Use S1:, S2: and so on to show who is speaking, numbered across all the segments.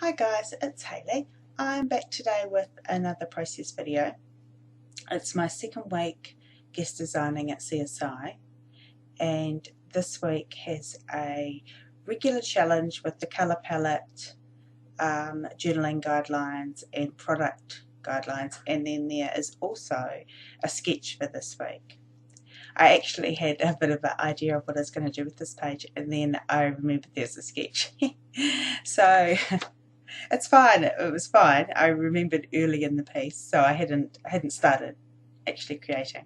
S1: Hi guys, it's Hayley. I'm back today with another process video. It's my second week guest designing at CSI, and this week has a regular challenge with the colour palette, journaling guidelines and product guidelines, and then there is also a sketch for this week. I actually had a bit of an idea of what I was going to do with this page, and then I remembered there's a sketch. So it's fine. It was fine. I remembered early in the piece, so I hadn't started actually creating.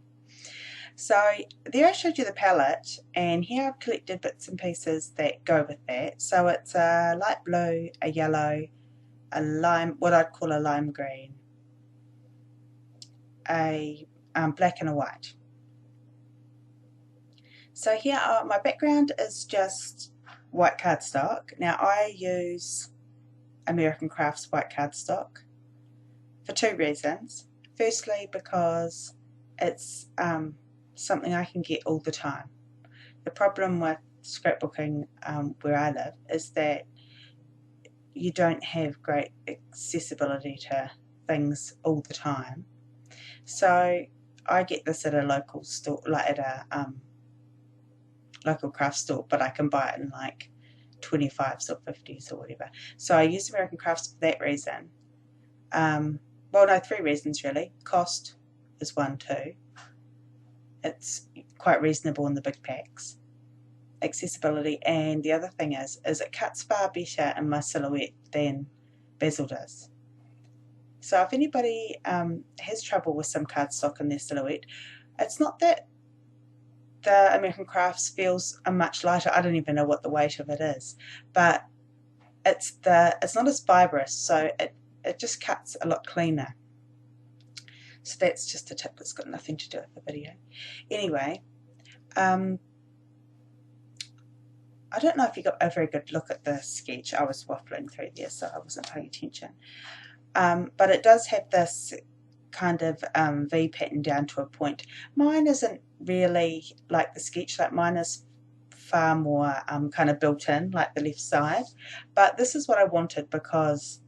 S1: So there I showed you the palette, and here I've collected bits and pieces that go with that. So it's a light blue, a yellow, a lime, what I'd call a lime green, a black and a white. So here my background is just white cardstock. Now I use American Crafts white cardstock for two reasons. Firstly, because it's something I can get all the time. The problem with scrapbooking where I live is that you don't have great accessibility to things all the time. So I get this at a local store, like at a local craft store, but I can buy it in like 25s or 50s or whatever. So I use American Crafts for that reason. Well, no, three reasons really. Cost is one too. It's quite reasonable in the big packs. Accessibility, and the other thing is it cuts far better in my silhouette than Basil does. So if anybody has trouble with some cardstock in their silhouette, it's not that the American Crafts feels much lighter. I don't even know what the weight of it is, but it's not as fibrous, so it just cuts a lot cleaner. So that's just a tip that's got nothing to do with the video. Anyway, I don't know if you got a very good look at the sketch. I was waffling through there, so I wasn't paying attention. But it does have this kind of V pattern down to a point. Mine isn't really like the sketch. Like mine is far more kind of built in, like the left side. But this is what I wanted because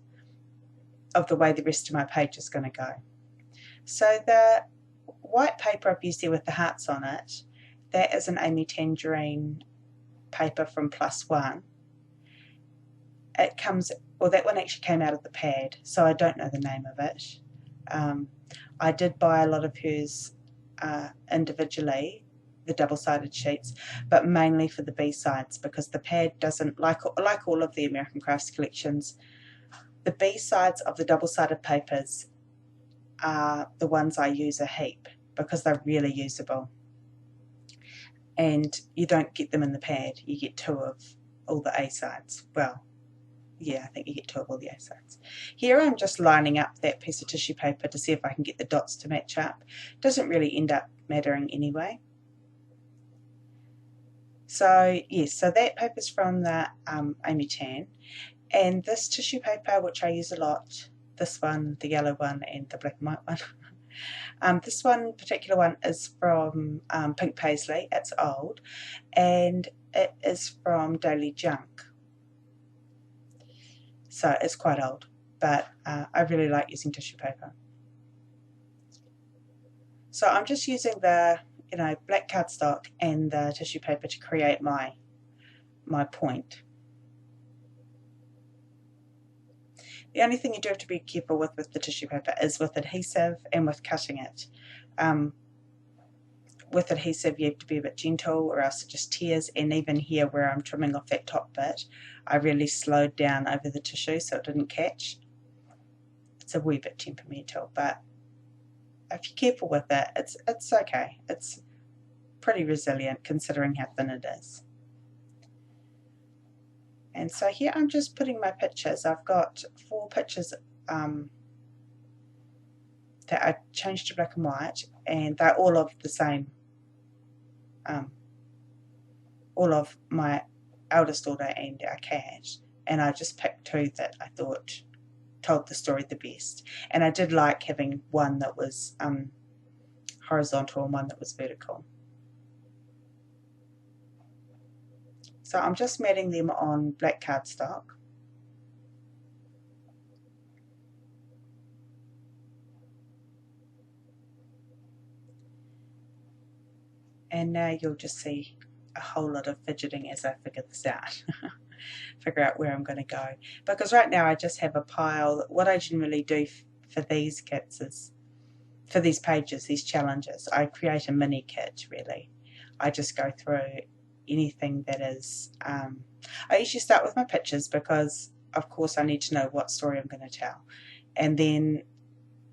S1: of the way the rest of my page is going to go. So the white paper I've used here with the hearts on it, that is an Amy Tangerine paper from Plus One. It comes, well, that one actually came out of the pad, so I don't know the name of it. I did buy a lot of hers individually, the double-sided sheets, but mainly for the B-sides, because the pad doesn't, like all of the American Crafts collections, the B-sides of the double-sided papers are the ones I use a heap because they're really usable. And you don't get them in the pad, you get two of all the A-sides. Well, yeah, I think you get two of all the A-sides. Here I'm just lining up that piece of tissue paper to see if I can get the dots to match up. Doesn't really end up mattering anyway. So yes, so that paper's from the Amy Tan, and this tissue paper, which I use a lot, this one, the yellow one, and the black and white one. This one particular one is from Pink Paisley. It's old, and it is from Daily Junk. So it's quite old, but I really like using tissue paper. So I'm just using the black cardstock and the tissue paper to create my point. The only thing you do have to be careful with the tissue paper is with adhesive and with cutting it. With adhesive you have to be a bit gentle or else it just tears, and even here where I'm trimming off that top bit, I really slowed down over the tissue so it didn't catch. It's a wee bit temperamental, but if you're careful with it, it's okay. It's pretty resilient considering how thin it is. And so here I'm just putting my pictures. I've got 4 pictures that I changed to black and white, and they're all of the same, all of my eldest daughter and our cat, and I just picked 2 that I thought told the story the best. And I did like having one that was horizontal and one that was vertical. So I'm just matting them on black cardstock. And now you'll just see a whole lot of fidgeting as I figure this out. Figure out where I'm going to go. Because right now I just have a pile. What I generally do for these kits is, for these pages, these challenges, I create a mini kit really. I just go through anything that is, I usually start with my pictures because of course I need to know what story I'm going to tell. And then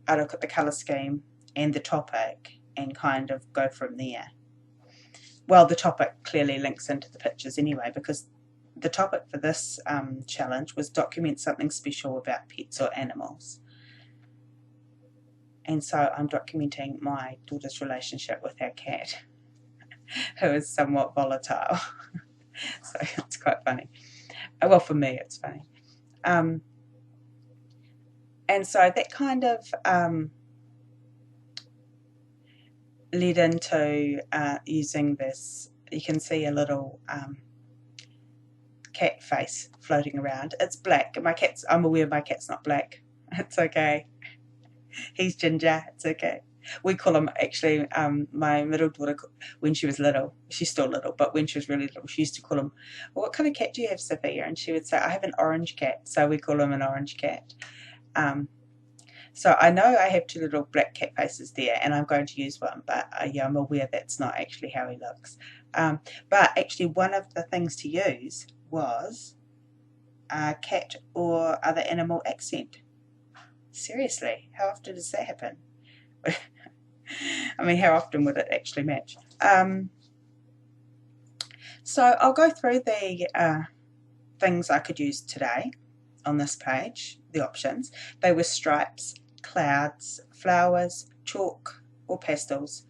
S1: I look at the colour scheme and the topic and kind of go from there. Well, the topic clearly links into the pictures anyway, because the topic for this challenge was document something special about pets or animals. And so I'm documenting my daughter's relationship with her cat, who is somewhat volatile. So it's quite funny. Well, for me it's funny. And so that kind of led into using this. You can see a little cat face floating around. It's black. I'm aware my cat's not black. It's okay. He's ginger. It's okay. We call him, actually, my middle daughter, when she was little, she's still little, but when she was really little, she used to call him, well, what kind of cat do you have, Sophia? And she would say, I have an orange cat. So we call him an orange cat. So I know I have two little black cat faces there, and I'm going to use one, but yeah, I'm aware that's not actually how he looks. But actually, one of the things to use was a cat or other animal accent. Seriously, how often does that happen? I mean, how often would it actually match? So I'll go through the things I could use today on this page, the options. They were stripes, clouds, flowers, chalk or pastels,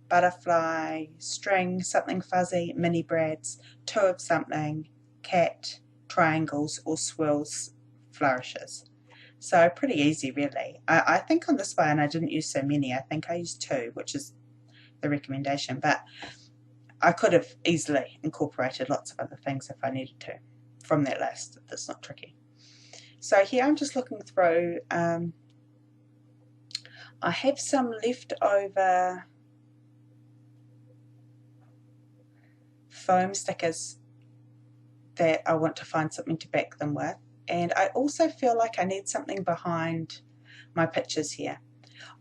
S1: butterfly, string, something fuzzy, mini brads, two of something, cat, triangles or swirls, flourishes. So pretty easy really. I think on this one I didn't use so many. I think I used 2, which is the recommendation, but I could have easily incorporated lots of other things if I needed to from that list. That's not tricky. So here I'm just looking through. I have some leftover foam stickers that I want to find something to back them with. And I also feel like I need something behind my pictures here.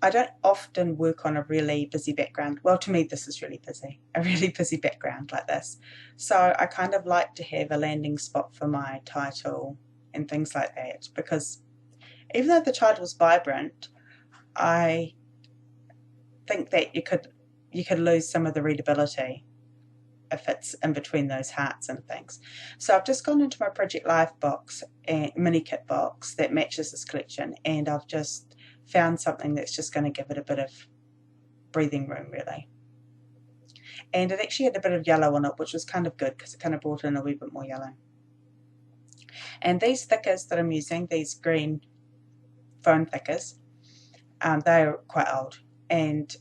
S1: I don't often work on a really busy background. Well, to me this is really busy, a really busy background like this. So I kind of like to have a landing spot for my title and things like that, because even though the title's vibrant, I think that you could lose some of the readability if it's in between those hearts and things. So I've just gone into my Project Life box and mini kit box that matches this collection, and I've just found something that's just going to give it a bit of breathing room really. And it actually had a bit of yellow on it, which was kind of good because it kind of brought in a wee bit more yellow. And these thickers that I'm using, these green foam thickers, they are quite old and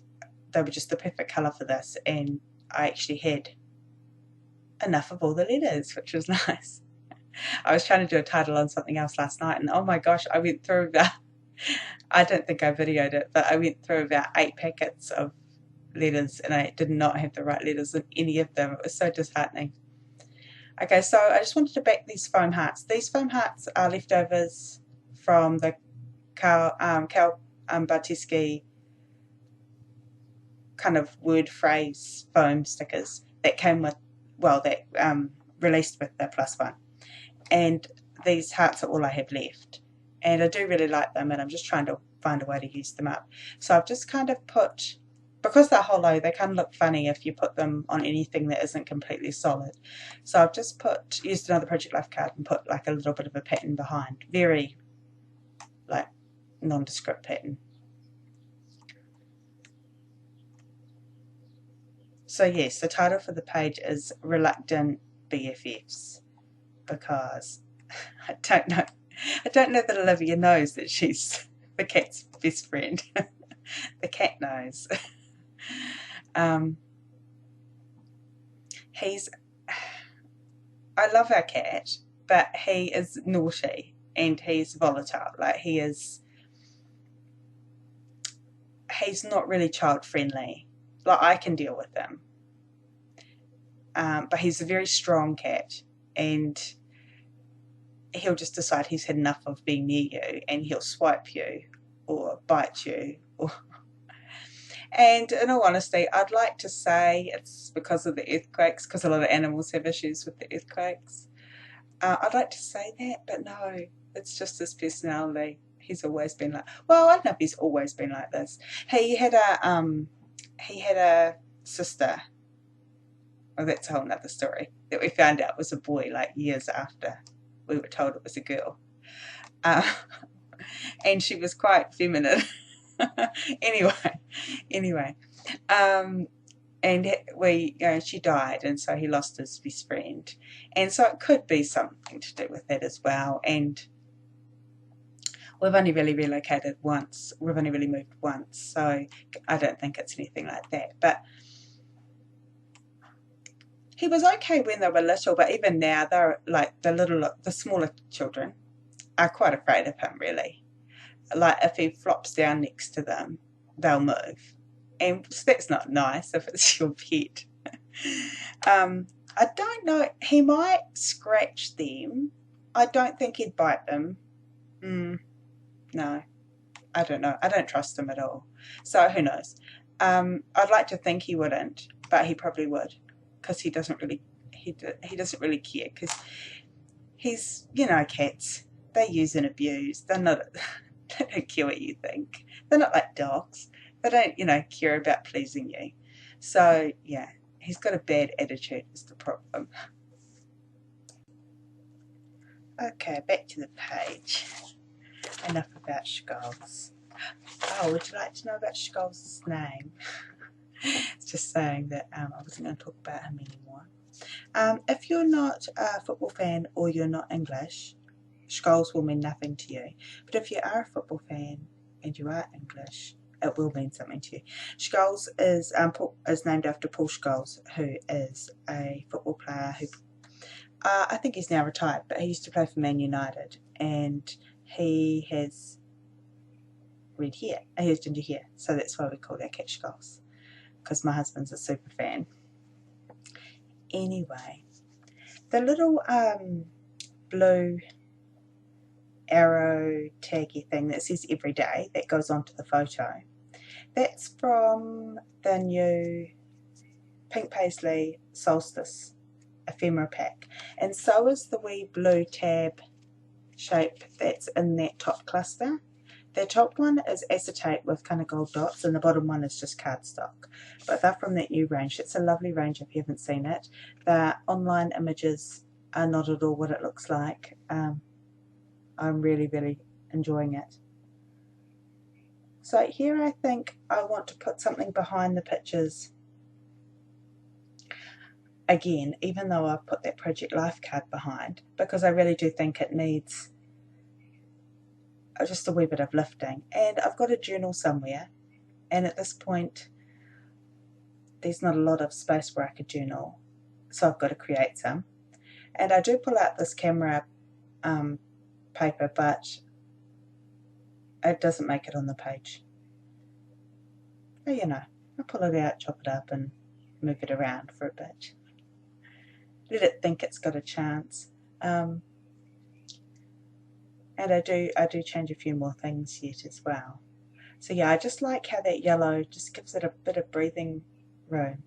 S1: they were just the perfect colour for this, and I actually had enough of all the letters, which was nice. I was trying to do a title on something else last night, and oh my gosh, I went through about, I don't think I videoed it, but I went through about 8 packets of letters and I did not have the right letters in any of them. It was so disheartening. Okay, so I just wanted to back these foam hearts. These foam hearts are leftovers from the Cal Bartiski kind of word phrase foam stickers that came with, well, that released with the +1. And these hearts are all I have left. And I do really like them, and I'm just trying to find a way to use them up. So I've just kind of put, because they're hollow, they kind of look funny if you put them on anything that isn't completely solid. So I've just used another Project Life card and put like a little bit of a pattern behind. Very like nondescript pattern. So yes, the title for the page is Reluctant BFFs, because I don't know that Olivia knows that she's the cat's best friend. The cat knows. I love our cat, but he is naughty and he's volatile. Like he's not really child friendly. Like, I can deal with him. But he's a very strong cat, and he'll just decide he's had enough of being near you, and he'll swipe you or bite you. And in all honesty, I'd like to say it's because of the earthquakes, because a lot of animals have issues with the earthquakes. I'd like to say that, but no, it's just his personality. He's always been like, well, I don't know if he's always been like this. He had a sister. Well, that's a whole nother story, that we found out was a boy like years after we were told it was a girl. And she was quite feminine. anyway, and she died, and so he lost his best friend, and so it could be something to do with that as well. And we've only really relocated once. We've only really moved once, so I don't think it's anything like that. But he was okay when they were little, but even now, they're like the smaller children are quite afraid of him, really. Like, if he flops down next to them, they'll move. And that's not nice if it's your pet. I don't know. He might scratch them. I don't think he'd bite them. No, I don't know. I don't trust him at all. So who knows? I'd like to think he wouldn't, but he probably would, because he doesn't really care, because he's, cats. They use and abuse. They're not. They don't care what you think. They're not like dogs. They don't, care about pleasing you. So yeah, he's got a bad attitude is the problem. Okay, back to the page. Enough about Skulls. Oh, would you like to know about Skulls' name? It's just saying that I wasn't going to talk about him anymore. If you're not a football fan or you're not English, Skulls will mean nothing to you. But if you are a football fan and you are English, it will mean something to you. Skulls is named after Paul Scholes, who is a football player who I think he's now retired, but he used to play for Man United, and he has red hair. He has ginger hair, so that's why we call our cat Skulls, because my husband's a super fan. Anyway, the little blue arrow taggy thing that says every day that goes onto the photo, that's from the new Pink Paisley Solstice ephemera pack, and so is the wee blue tab shape that's in that top cluster. The top one is acetate with kind of gold dots, and the bottom one is just cardstock. But they're from that new range. It's a lovely range if you haven't seen it. The online images are not at all what it looks like. I'm really, really enjoying it. So here I think I want to put something behind the pictures. Again, even though I've put that Project Life card behind, because I really do think it needs just a wee bit of lifting. And I've got a journal somewhere, and at this point there's not a lot of space where I could journal, so I've got to create some. And I do pull out this camera paper, but it doesn't make it on the page. But I pull it out, chop it up, and move it around for a bit. Let it think it's got a chance. And I do change a few more things yet as well. So yeah, I just like how that yellow just gives it a bit of breathing room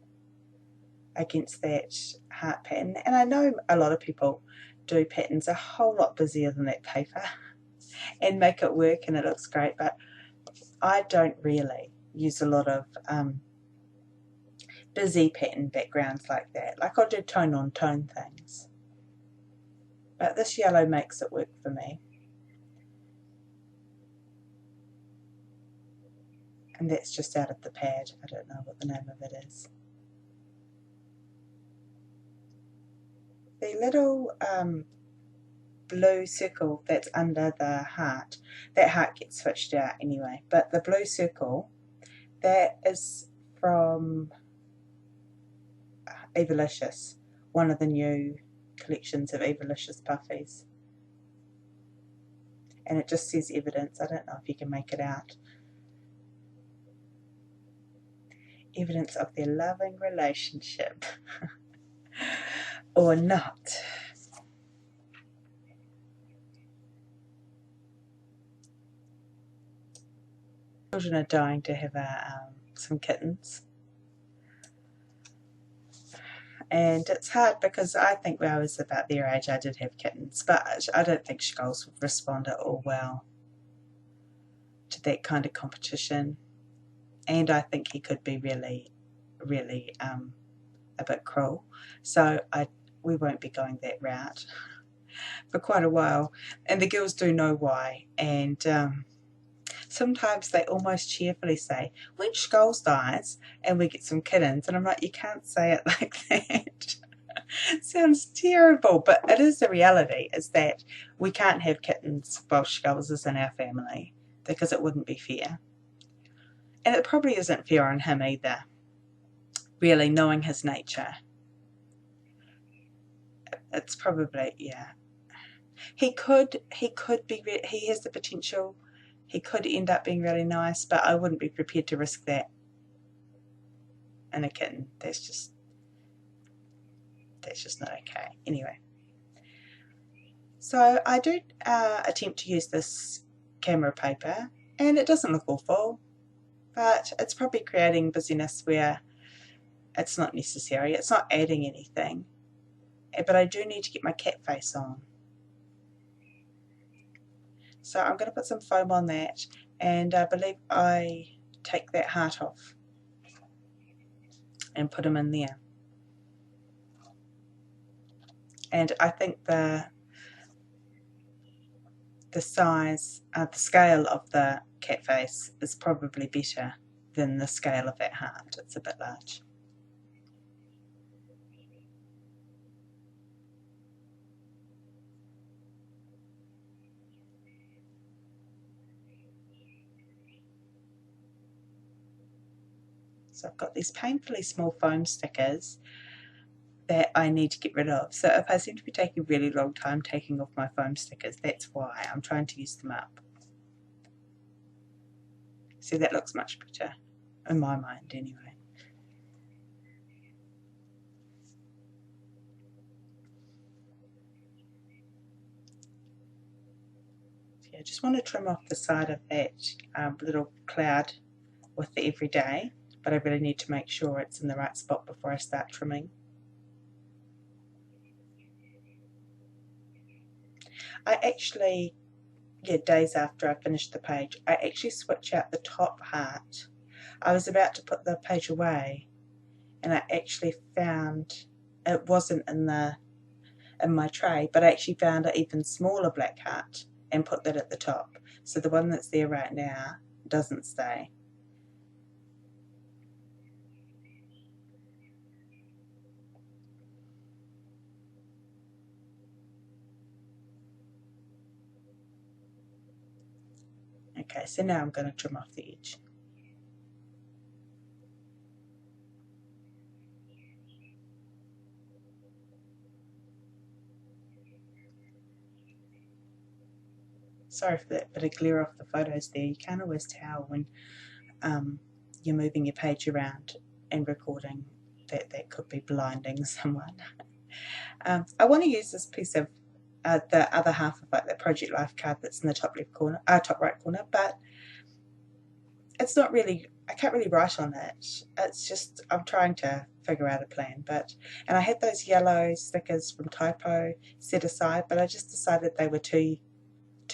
S1: against that heart pattern. And I know a lot of people do patterns a whole lot busier than that paper and make it work, and it looks great, but I don't really use a lot of busy pattern backgrounds like that. Like, I'll do tone on tone things, but this yellow makes it work for me. And that's just out of the pad. I don't know what the name of it is. The little blue circle that's under the heart, that heart gets switched out anyway, but the blue circle, that is from Embellishments, one of the new collections of Embellishments puffies. And it just says evidence. I don't know if you can make it out. evidence of their loving relationship or not. Children are dying to have some kittens. And it's hard because I think when I was about their age I did have kittens, but I don't think skulls would respond at all well to that kind of competition. And I think he could be really, really a bit cruel. So we won't be going that route for quite a while. And the girls do know why. And sometimes they almost cheerfully say, when Skulls dies and we get some kittens, and I'm like, you can't say it like that. It sounds terrible, but it is the reality, is that we can't have kittens while Skulls is in our family because it wouldn't be fair. And it probably isn't fair on him either, really, knowing his nature. It's probably, yeah. He has the potential. He could end up being really nice, but I wouldn't be prepared to risk that in a kitten. That's just not okay. Anyway, so I do attempt to use this camera paper, and it doesn't look awful, but it's probably creating busyness where it's not necessary. It's not adding anything, but I do need to get my cat face on. So I'm going to put some foam on that, and I believe I take that heart off and put him in there. And I think the size, the scale of the cat face is probably better than the scale of that heart. It's a bit large. So I've got these painfully small foam stickers that I need to get rid of. So if I seem to be taking a really long time taking off my foam stickers, that's why. I'm trying to use them up. See, that looks much better, in my mind anyway. So I just want to trim off the side of that little cloud with the everyday, but I really need to make sure it's in the right spot before I start trimming. I actually, days after I finished the page, I actually switch out the top heart. I was about to put the page away, and I actually found it wasn't in my tray, but I actually found an even smaller black heart and put that at the top. So the one that's there right now doesn't stay. Okay, so now I'm going to trim off the edge. Sorry for that bit of glare off the photos there. You can't always tell when you're moving your page around and recording. That could be blinding someone. I want to use this piece of the other half of like the Project Life card that's in the top left corner, top right corner, but it's not really, I can't really write on it. It's just, I'm trying to figure out a plan. And I had those yellow stickers from Typo set aside, but I just decided they were too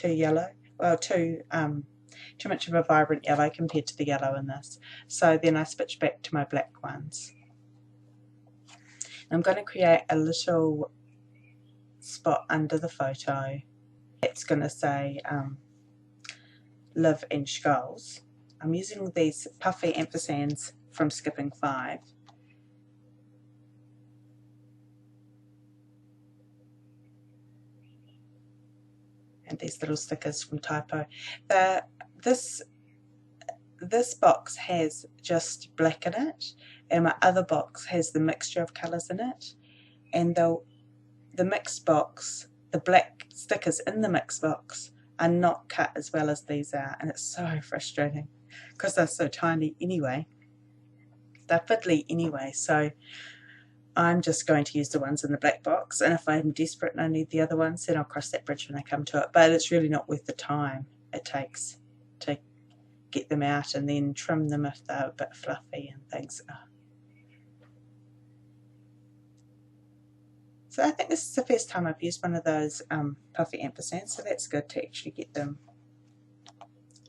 S1: yellow. Well, too much of a vibrant yellow compared to the yellow in this. So then I switched back to my black ones. I'm going to create a little spot under the photo. It's going to say live in Skulls. I'm using these puffy ampersands from Skipping 5. And these little stickers from Typo. This box has just black in it, and my other box has the mixture of colours in it. And the mixed box, the black stickers in the mixed box are not cut as well as these are, and it's so frustrating because they're so tiny anyway. they're fiddly anyway, so I'm just going to use the ones in the black box, and if I'm desperate and I need the other ones, then I'll cross that bridge when I come to it. But it's really not worth the time it takes to get them out and then trim them if they're a bit fluffy and things. So I think this is the first time I've used one of those puffy ampersands, so that's good to actually get them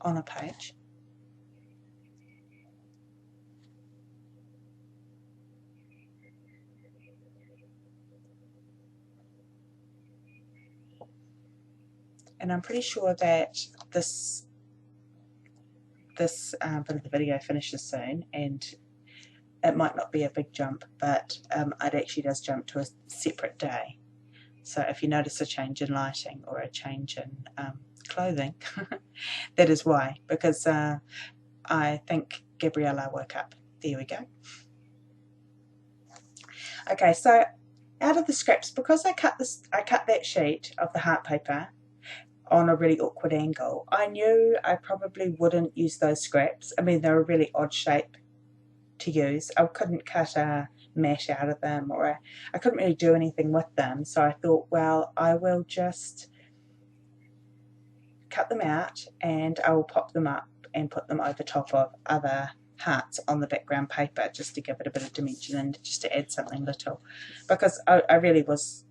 S1: on a page. And I'm pretty sure that this bit of the video finishes soon, and it might not be a big jump, but it actually does jump to a separate day. So if you notice a change in lighting or a change in clothing, that is why, because I think Gabriella woke up. There we go. Okay, so out of the scraps, because I cut that sheet of the heart paper on a really awkward angle, I knew I probably wouldn't use those scraps. I mean, they're a really odd shape to use. I couldn't cut a mat out of them, or I couldn't really do anything with them, so I thought, well, I will just cut them out and I will pop them up and put them over top of other hearts on the background paper, just to give it a bit of dimension and just to add something little, because I really was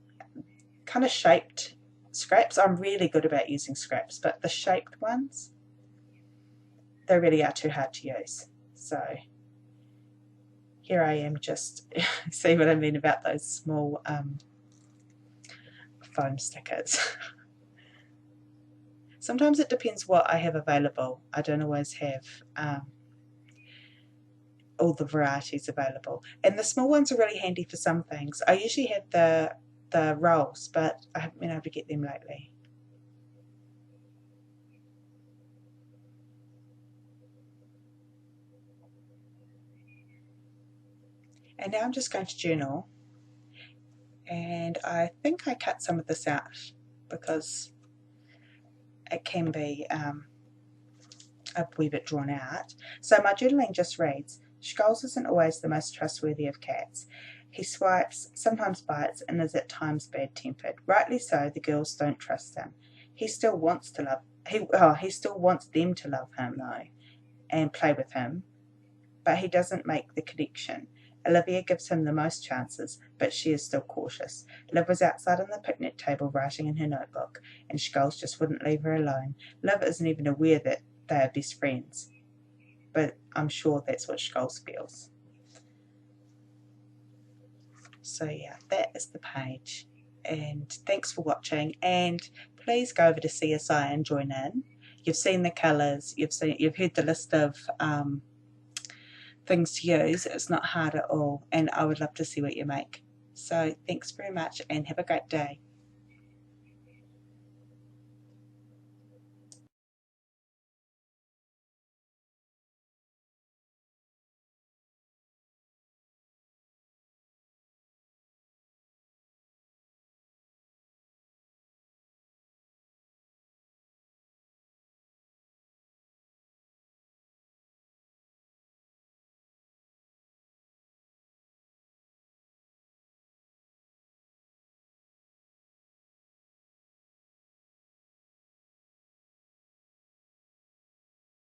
S1: kind of shaped scraps. I'm really good about using scraps, but the shaped ones, they really are too hard to use. So here I am, just see what I mean about those small foam stickers. Sometimes it depends what I have available. I don't always have all the varieties available, and the small ones are really handy for some things. I usually have the rolls, but I haven't been able to get them lately. And now I'm just going to journal, and I think I cut some of this out because it can be a wee bit drawn out. So my journaling just reads, Scholes isn't always the most trustworthy of cats. He swipes, sometimes bites, and is at times bad-tempered. Rightly so, the girls don't trust him. He still wants to love. He still wants them to love him though, and play with him, but he doesn't make the connection. Olivia gives him the most chances, but she is still cautious. Liv was outside on the picnic table writing in her notebook, and Scholes just wouldn't leave her alone. Liv isn't even aware that they are best friends, but I'm sure that's what Scholes feels. So yeah, that is the page, and thanks for watching, and please go over to CSI and join in. You've seen the colours, you've heard the list of things to use. It's not hard at all, and I would love to see what you make. So thanks very much and have a great day.